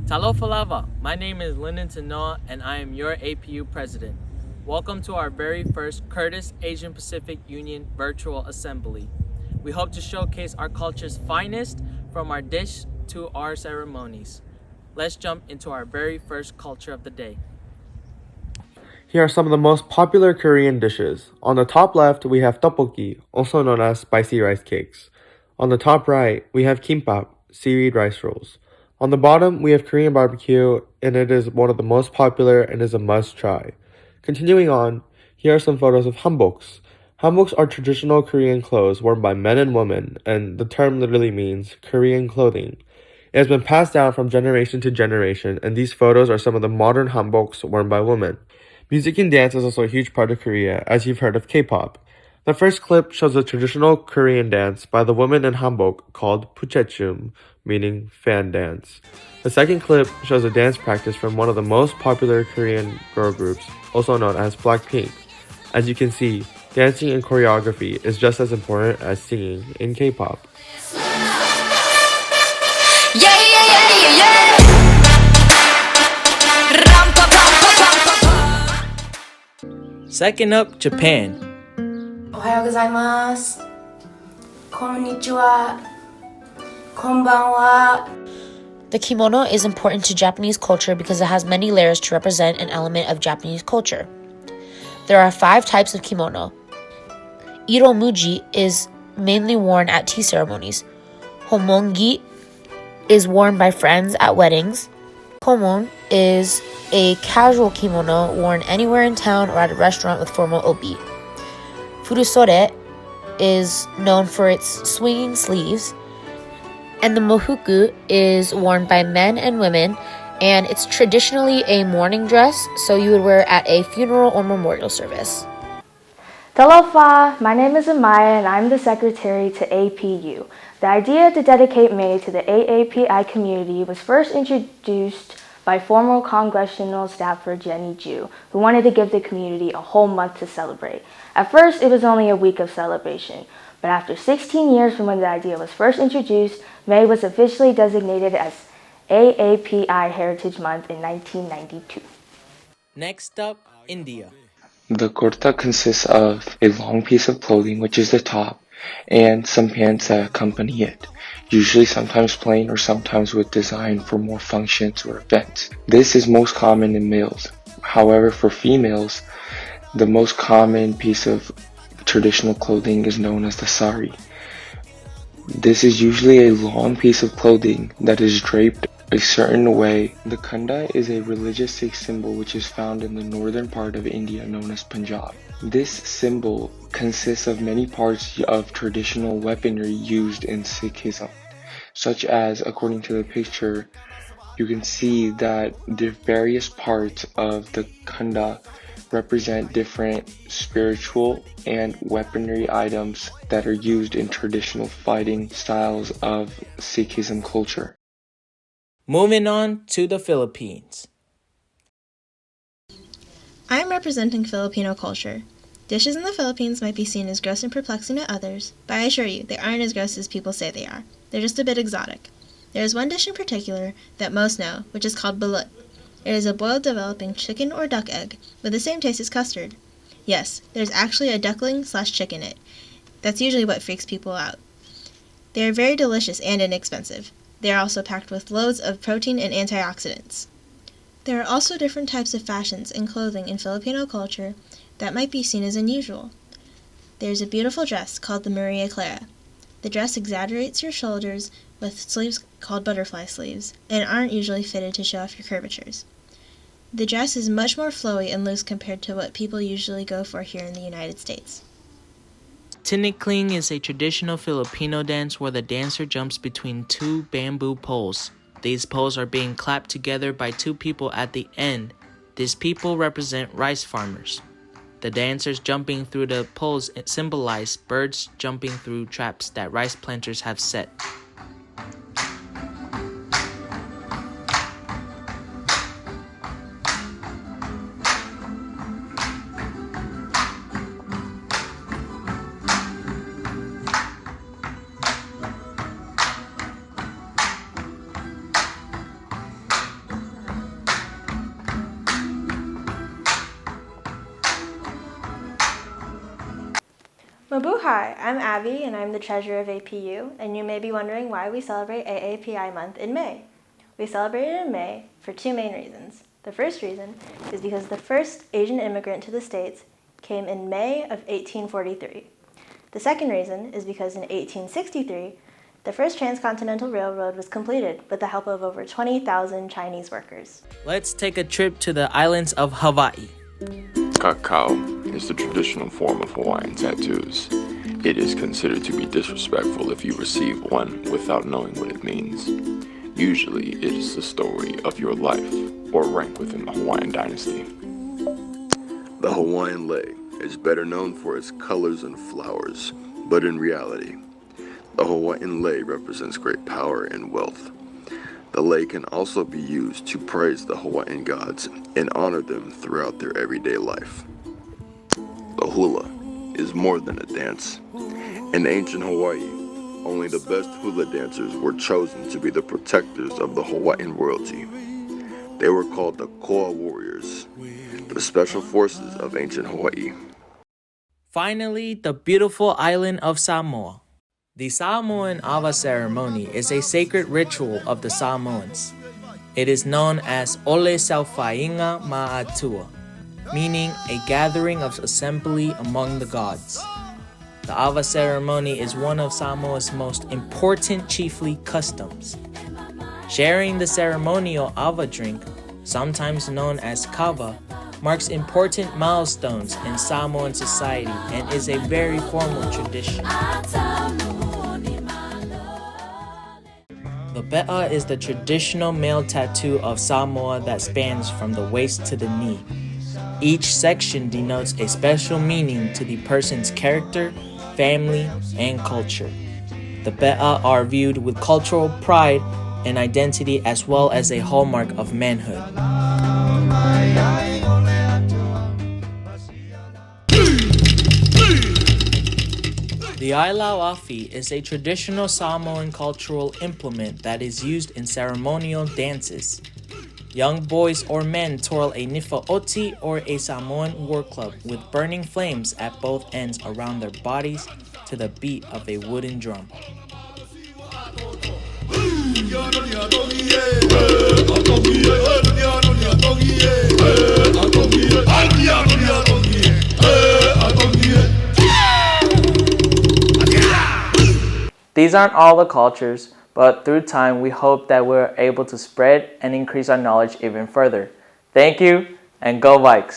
Talofalava, my name is Lyndon Tanoa and I am your APU president. Welcome to our very first Curtis Asian Pacific Union Virtual Assembly. We hope to showcase our culture's finest from our dish to our ceremonies. Let's jump into our very first culture of the day. Here are some of the most popular Korean dishes. On the top left, we have tteokbokki, also known as spicy rice cakes. On the top right, we have kimbap, seaweed rice rolls. On the bottom, we have Korean barbecue, and it is one of the most popular and is a must-try. Continuing on, here are some photos of hanboks. Hanboks are traditional Korean clothes worn by men and women, and the term literally means Korean clothing. It has been passed down from generation to generation, and these photos are some of the modern hanboks worn by women. Music and dance is also a huge part of Korea, as you've heard of K-pop. The first clip shows a traditional Korean dance by the women in hanbok called puchechum, meaning fan dance. The second clip shows a dance practice from one of the most popular Korean girl groups, also known as Blackpink. As you can see, dancing and choreography is just as important as singing in K-pop. Second up, Japan. Ohayou gozaimasu. Konnichiwa. Konbanwa. The kimono is important to Japanese culture because it has many layers to represent an element of Japanese culture. There are 5 types of kimono. Iromuji is mainly worn at tea ceremonies. Homongi is worn by friends at weddings. Komon is a casual kimono worn anywhere in town or at a restaurant with formal obi. Furusore is known for its swinging sleeves. And the mofuku is worn by men and women, and it's traditionally a mourning dress, so you would wear it at a funeral or memorial service. Talofa, my name is Amaya and I'm the secretary to APU. The idea to dedicate May to the AAPI community was first introduced by former congressional staffer Jenny Ju, who wanted to give the community a whole month to celebrate. At first, it was only a week of celebration, but after 16 years from when the idea was first introduced, May was officially designated as AAPI Heritage Month in 1992. Next up, India. The kurta consists of a long piece of clothing, which is the top, and some pants that accompany it, usually sometimes plain or sometimes with design for more functions or events. This is most common in males. However, for females, the most common piece of traditional clothing is known as the sari. This is usually a long piece of clothing that is draped a certain way. The khanda is a religious Sikh symbol which is found in the northern part of India known as Punjab. This symbol consists of many parts of traditional weaponry used in Sikhism, such as, according to the picture, you can see that the various parts of the khanda represent different spiritual and weaponry items that are used in traditional fighting styles of Sikhism culture. Moving on to the Philippines. I am representing Filipino culture. Dishes in the Philippines might be seen as gross and perplexing to others, but I assure you, they aren't as gross as people say they are. They're just a bit exotic. There is one dish in particular that most know, which is called balut. It is a boiled developing chicken or duck egg, with the same taste as custard. Yes, there's actually a duckling/chicken in it. That's usually what freaks people out. They are very delicious and inexpensive. They are also packed with loads of protein and antioxidants. There are also different types of fashions and clothing in Filipino culture that might be seen as unusual. There's a beautiful dress called the Maria Clara. The dress exaggerates your shoulders with sleeves called butterfly sleeves and aren't usually fitted to show off your curvatures. The dress is much more flowy and loose compared to what people usually go for here in the United States. Tinikling is a traditional Filipino dance where the dancer jumps between 2 bamboo poles. These poles are being clapped together by 2 people at the end. These people represent rice farmers. The dancers jumping through the poles symbolize birds jumping through traps that rice planters have set. Mabuhay! I'm Abby and I'm the treasurer of APU, and you may be wondering why we celebrate AAPI month in May. We celebrate it in May for two main reasons. The first reason is because the first Asian immigrant to the States came in May of 1843. The second reason is because in 1863, the first transcontinental railroad was completed with the help of over 20,000 Chinese workers. Let's take a trip to the islands of Hawaii. Kakao is the traditional form of Hawaiian tattoos. It is considered to be disrespectful if you receive one without knowing what it means. Usually, it is the story of your life or rank within the Hawaiian dynasty. The Hawaiian lei is better known for its colors and flowers, but in reality, the Hawaiian lei represents great power and wealth. The lei can also be used to praise the Hawaiian gods and honor them throughout their everyday life. The hula is more than a dance. In ancient Hawaii, only the best hula dancers were chosen to be the protectors of the Hawaiian royalty. They were called the Koa warriors, the special forces of ancient Hawaii. Finally, the beautiful island of Samoa. The Samoan Awa ceremony is a sacred ritual of the Samoans. It is known as Ole Saufainga Ma'atua, meaning a gathering of assembly among the gods. The Awa ceremony is one of Samoa's most important chiefly customs. Sharing the ceremonial Awa drink, sometimes known as kava, marks important milestones in Samoan society and is a very formal tradition. The be'a is the traditional male tattoo of Samoa that spans from the waist to the knee. Each section denotes a special meaning to the person's character, family, and culture. The be'a are viewed with cultural pride and identity as well as a hallmark of manhood. The Ailauafi is a traditional Samoan cultural implement that is used in ceremonial dances. Young boys or men twirl a nifa'oti or a Samoan war club with burning flames at both ends around their bodies to the beat of a wooden drum. These aren't all the cultures, but through time we hope that we're able to spread and increase our knowledge even further. Thank you, and go Vikes!